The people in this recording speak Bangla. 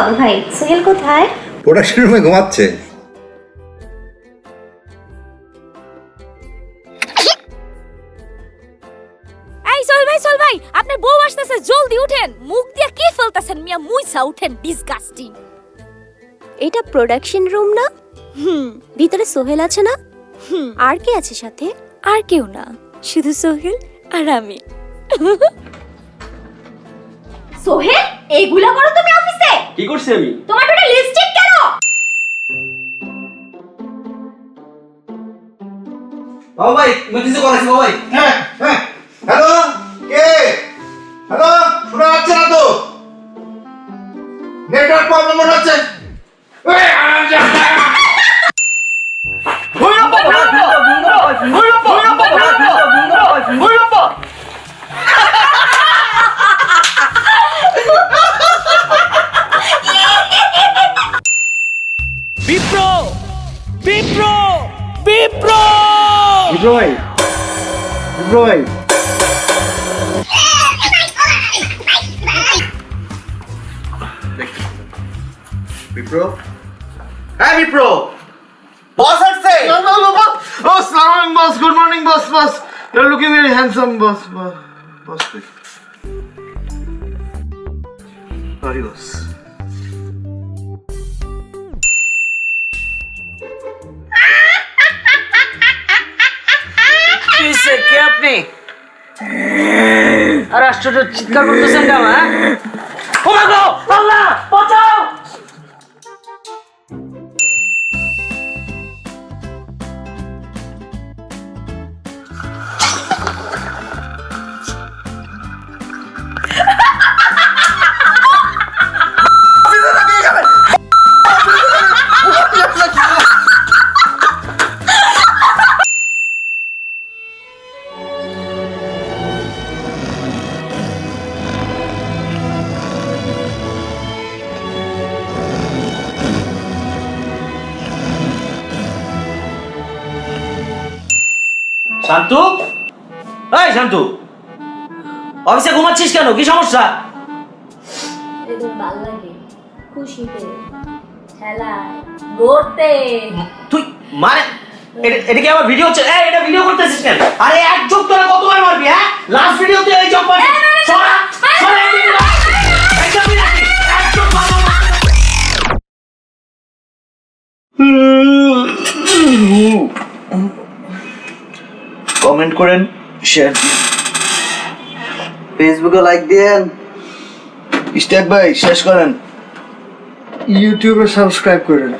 বাবু ভাই, সোহেল কোথায়? প্রোডাকশন রুমে ঘুমাচ্ছে। এই সোহেল ভাই, আপনার বউ আসতেছে, জলদি উঠেন। মুখ দিয়ে কি ফেলতেছেন মিয়া? মুইসা উঠেন, ডিসগাস্টিং। এটা প্রোডাকশন রুম না? ভিতরে সোহেল আছে না? আর কে আছে সাথে? আর কেউ না, শুধু সোহেল আর আমি। সোহেল, এইগুলা করো তুমি অফিসে? কি করছি আমি? তোমার ঠোঁটে লিপস্টিক কেন? বাবা ভাই, তুমি কিছু করেছো বাবা ভাই? হ্যাঁ হ্যাঁ, হ্যালো, কে? হ্যালো, শোনা যাচ্ছে না তো? নেটওয়ার্ক প্রবলেম মনে হচ্ছে। বিপ্রো বিপ্রো বিপ্রো বিপ্রো ভাই, বিপ্রো ভাই, বিপ্রো, হ্যাঁ বিপ্রো, বস আসছে। Oh, salaam, boss. Good morning, boss. You're looking very handsome, boss. Please. Sorry, boss. কিসে কে আপনি? আর আশ্চর্য চিৎকার করতেছেন কেন? হ্যাঁ, ও মা গো, আল্লাহ বাঁচাও! শান্তু, এই শান্তু, অফিসে ঘুমাচ্ছিস কেন? কি সমস্যা? এদের ভালো লাগে খুশিতে, খেলায়, ঘুরতে। তুই মানে এটা কি আমার ভিডিও হচ্ছে? এই এটা ভিডিও করতেছিস কেন? আরে এক যোগ তোরা কতবার মারবি? হ্যাঁ, লাস্ট ভিডিওতে এই যোগ মারবি। সরা সরা এই দিন একদম বিরাটি এক যোগ মারবো। কমেন্ট করেন, শেয়ার দিন, ফেসবুকে লাইক দিয়েন, ইস্টাক ভাই শেষ করেন, ইউটিউবে সাবস্ক্রাইব করেন।